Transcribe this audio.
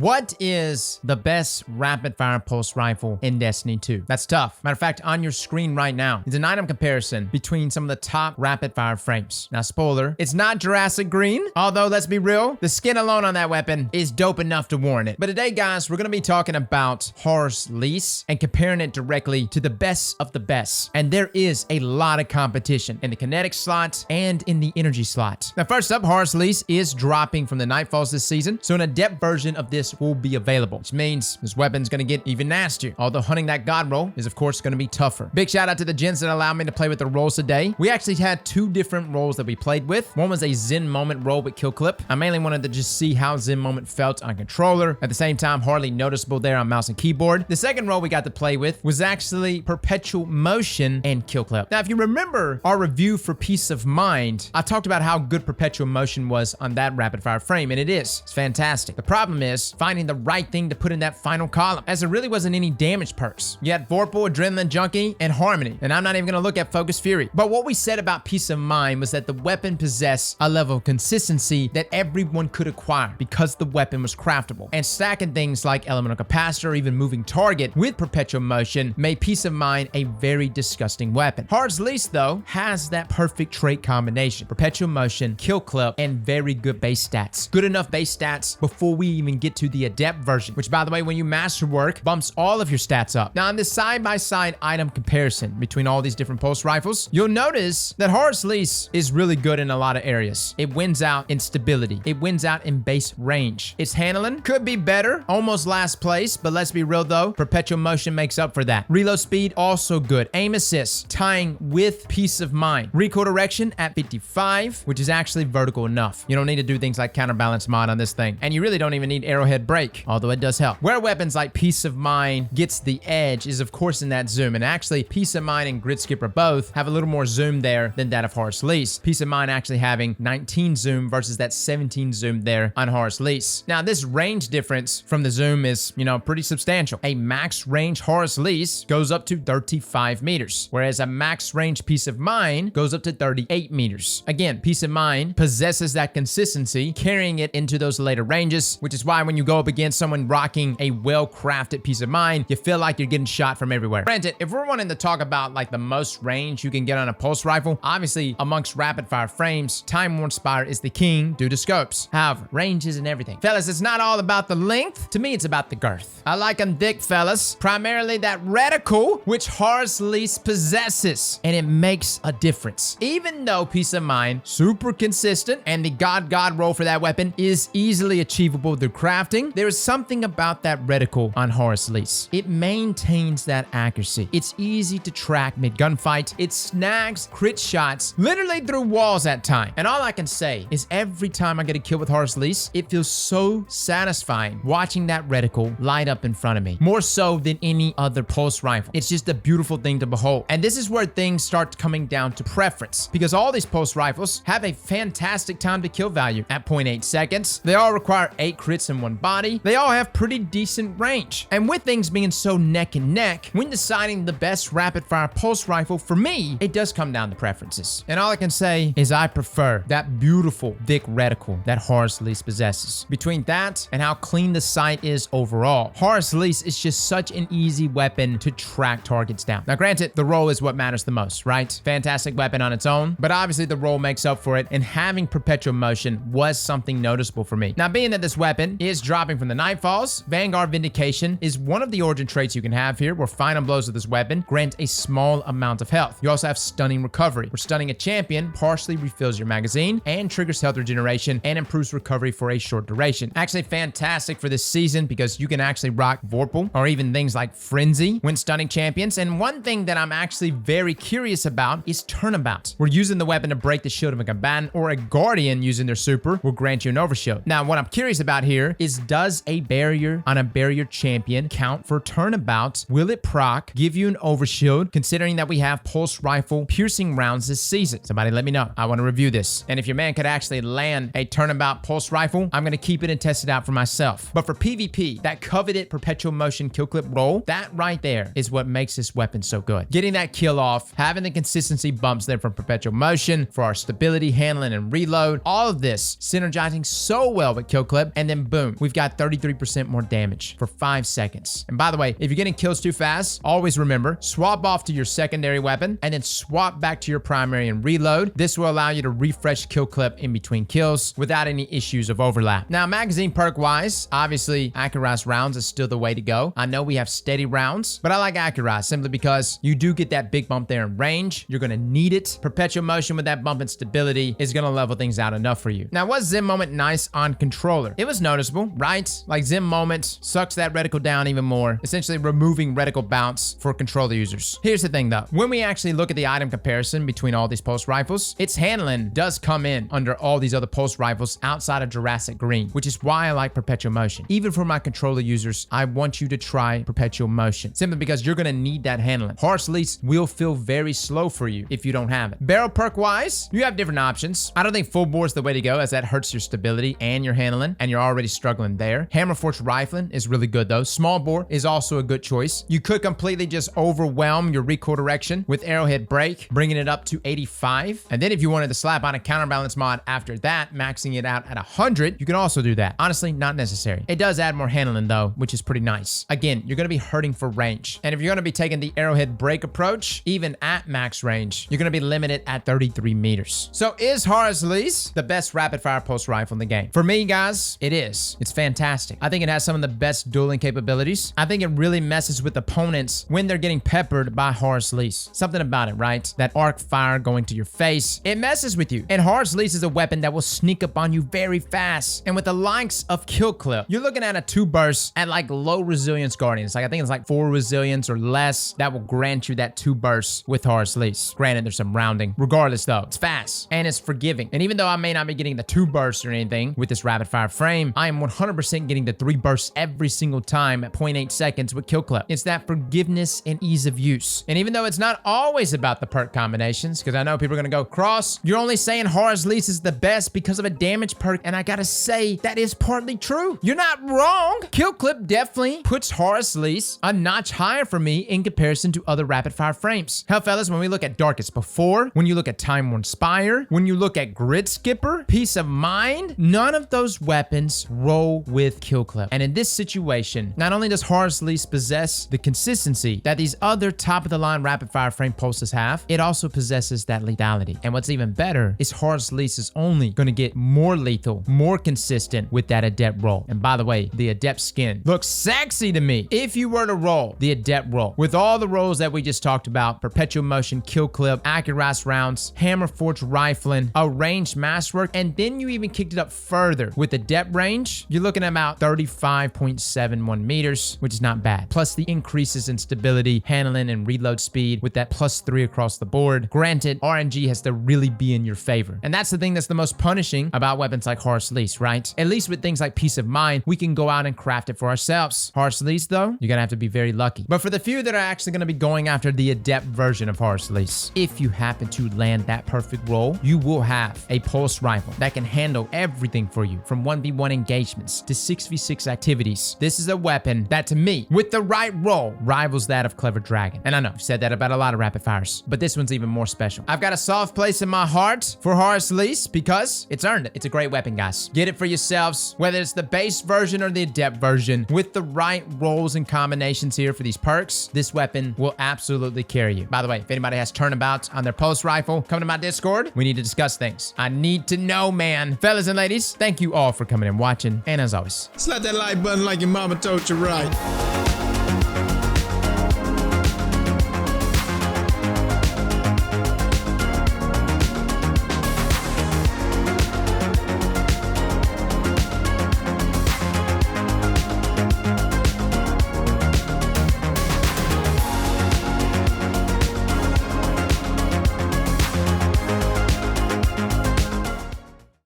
What is the best rapid fire pulse rifle in Destiny 2? That's tough. Matter of fact, on your screen right now is an item comparison between some of the top rapid fire frames. Now, spoiler, it's not Jurassic Green, although let's be real, the skin alone on that weapon is dope enough to warrant it. But today, guys, we're gonna be talking about Horus Lease and comparing it directly to the best of the best. And there is a lot of competition in the kinetic slot and in the energy slot. Now, first up, Horus Lease is dropping from the Nightfalls this season, so an adept version of this will be available, which means this weapon's gonna get even nastier, although hunting that god roll is of course gonna be tougher. Big shout out to the gens that allowed me to play with the rolls today. We actually had two different rolls that we played with. One was a Zen Moment roll with Kill Clip. I mainly wanted to just see how Zen Moment felt on controller, at the same time hardly noticeable there on mouse and keyboard. The second roll we got to play with was actually Perpetual Motion and Kill Clip. Now, if you remember our review for Peace of Mind, I talked about how good Perpetual Motion was on that rapid fire frame, and it is. It's fantastic. The problem is finding the right thing to put in that final column, as there really wasn't any damage perks. You had Vorpal, Adrenaline Junkie, and Harmony, and I'm not even gonna look at Focus Fury. But what we said about Peace of Mind was that the weapon possessed a level of consistency that everyone could acquire because the weapon was craftable. And stacking things like Elemental Capacitor or even Moving Target with Perpetual Motion made Peace of Mind a very disgusting weapon. Horus Lease, though, has that perfect trait combination: Perpetual Motion, Kill Clip, and very good base stats. Good enough base stats before we even get to the adept version, which, by the way, when you master work, bumps all of your stats up. Now, in this side-by-side item comparison between all these different pulse rifles, you'll notice that Horus Lease is really good in a lot of areas. It wins out in stability. It wins out in base range. Its handling could be better, almost last place, but let's be real though, Perpetual Motion makes up for that. Reload speed, also good. Aim assist, tying with Peace of Mind. Recoil direction at 55, which is actually vertical enough. You don't need to do things like counterbalance mod on this thing, and you really don't even need arrowhead break, although it does help. Where weapons like Peace of Mind gets the edge is of course in that zoom, and actually Peace of Mind and Grid Skipper both have a little more zoom there than that of Horus Lease. Peace of Mind actually having 19 zoom versus that 17 zoom there on Horus Lease. Now, this range difference from the zoom is, pretty substantial. A max range Horus Lease goes up to 35 meters, whereas a max range Peace of Mind goes up to 38 meters. Again, Peace of Mind possesses that consistency, carrying it into those later ranges, which is why when you go up against someone rocking a well-crafted Peace of Mind, you feel like you're getting shot from everywhere. Granted, if we're wanting to talk about like the most range you can get on a pulse rifle, obviously amongst rapid fire frames, Time Worn Spire is the king due to scopes. However, range isn't everything. Fellas, it's not all about the length. To me, it's about the girth. I like them thick, fellas. Primarily that reticle, which Horus Lease possesses, and it makes a difference. Even though Peace of Mind, super consistent, and the God roll for that weapon is easily achievable through crafting, there is something about that reticle on Horus Lease. It maintains that accuracy. It's easy to track mid-gunfight. It snags crit shots literally through walls at time. And all I can say is every time I get a kill with Horus Lease, it feels so satisfying watching that reticle light up in front of me, more so than any other pulse rifle. It's just a beautiful thing to behold. And this is where things start coming down to preference, because all these pulse rifles have a fantastic time to kill value at 0.8 seconds. They all require 8 crits in one body. They all have pretty decent range. And with things being so neck and neck, when deciding the best rapid fire pulse rifle, for me, it does come down to preferences. And all I can say is I prefer that beautiful thick reticle that Horus Lease possesses. Between that and how clean the sight is overall, Horus Lease is just such an easy weapon to track targets down. Now, granted, the roll is what matters the most, right? Fantastic weapon on its own, but obviously the roll makes up for it, and having Perpetual Motion was something noticeable for me. Now, being that this weapon is dropping from the Nightfalls, Vanguard Vindication is one of the origin traits you can have here, where final blows of this weapon grant a small amount of health. You also have Stunning Recovery, where stunning a champion partially refills your magazine and triggers health regeneration and improves recovery for a short duration. Actually fantastic for this season because you can actually rock Vorpal or even things like Frenzy when stunning champions. And one thing that I'm actually very curious about is Turnabout. We're using the weapon to break the shield of a combatant, or a Guardian using their super will grant you an overshield. Now, what I'm curious about here is, does a barrier on a barrier champion count for Turnabout? Will it proc, give you an overshield, considering that we have pulse rifle piercing rounds this season? Somebody let me know. I want to review this. And if your man could actually land a Turnabout pulse rifle, I'm going to keep it and test it out for myself. But for PvP, that coveted Perpetual Motion kill clip roll, that right there is what makes this weapon so good. Getting that kill off, having the consistency bumps there from Perpetual Motion for our stability, handling, and reload, all of this synergizing so well with kill clip, and then boom, we've we've got 33% more damage for 5 seconds. And by the way, if you're getting kills too fast, always remember, swap off to your secondary weapon and then swap back to your primary and reload. This will allow you to refresh kill clip in between kills without any issues of overlap. Now, magazine perk wise, obviously Aztecross rounds is still the way to go. I know we have steady rounds, but I like Aztecross simply because you do get that big bump there in range. You're gonna need it. Perpetual motion with that bump in stability is gonna level things out enough for you. Now, was Zen Moment nice on controller? It was noticeable, right? Like Zen Moment sucks that reticle down even more, essentially removing reticle bounce for controller users. Here's the thing though, when we actually look at the item comparison between all these pulse rifles, its handling does come in under all these other pulse rifles outside of Jurassic Green, which is why I like perpetual motion. Even for my controller users, I want you to try perpetual motion, simply because you're gonna need that handling. Horus Lease will feel very slow for you if you don't have it. Barrel perk wise, you have different options. I don't think full bore is the way to go, as that hurts your stability and your handling, and you're already struggling there. Hammer forged rifling is really good though. Small bore is also a good choice. You could completely just overwhelm your recoil direction with arrowhead break, bringing it up to 85. And then if you wanted to slap on a counterbalance mod after that, maxing it out at 100, you can also do that. Honestly, not necessary. It does add more handling though, which is pretty nice. Again, you're gonna be hurting for range. And if you're gonna be taking the arrowhead break approach, even at max range, you're gonna be limited at 33 meters. So is Horus Lease the best rapid fire pulse rifle in the game? For me, guys, it is. It's fantastic. I think it has some of the best dueling capabilities. I think it really messes with opponents when they're getting peppered by Horus Lease. Something about it, right? That arc fire going to your face, it messes with you. And Horus Lease is a weapon that will sneak up on you very fast. And with the likes of kill clip, you're looking at a 2 burst at like low resilience guardians. Like I think it's like 4 resilience or less that will grant you that 2 bursts with Horus Lease. Granted, there's some rounding. Regardless though, it's fast and it's forgiving. And even though I may not be getting the 2 bursts or anything with this rapid fire frame, I am 100% getting the 3 bursts every single time at 0.8 seconds with kill clip. It's that forgiveness and ease of use. And even though it's not always about the perk combinations, because I know people are gonna go, Cross, you're only saying Horus Lease is the best because of a damage perk, and I gotta say that is partly true. You're not wrong. Kill clip definitely puts Horus Lease a notch higher for me in comparison to other rapid fire frames. Hell, fellas, when we look at Darkest Before, when you look at Time Worn Spire, when you look at Grid Skipper, Peace of Mind, none of those weapons roll with kill clip. And in this situation, not only does Horus Lease possess the consistency that these other top of the line rapid fire frame pulses have, it also possesses that lethality. And what's even better is Horus Lease is only going to get more lethal, more consistent with that adept roll. And by the way, the adept skin looks sexy to me. If you were to roll the adept roll with all the rolls that we just talked about, perpetual motion, kill clip, Aztecross rounds, hammer forged rifling, a ranged masterwork, and then you even kicked it up further with the depth range, you're looking at about 35.71 meters, which is not bad. Plus the increases in stability, handling, and reload speed with that +3 across the board. Granted, RNG has to really be in your favor. And that's the thing that's the most punishing about weapons like Horus Lease, right? At least with things like Peace of Mind, we can go out and craft it for ourselves. Horus Lease, though, you're gonna have to be very lucky. But for the few that are actually gonna be going after the adept version of Horus Lease, if you happen to land that perfect roll, you will have a pulse rifle that can handle everything for you, from 1v1 engagements to 6v6 activities. This is a weapon that, to me, with the right roll, rivals that of Clever Dragon. And I know I've said that about a lot of rapid fires, but this one's even more special. I've got a soft place in my heart for Horus Lease because it's earned it. It's a great weapon, guys. Get it for yourselves, whether it's the base version or the adept version. With the right rolls and combinations here for these perks, this weapon will absolutely carry you. By the way, if anybody has turnabouts on their pulse rifle, come to my Discord. We need to discuss things. I need to know, man. Fellas and ladies, thank you all for coming and watching. And as always, slap that like button like your mama told you right.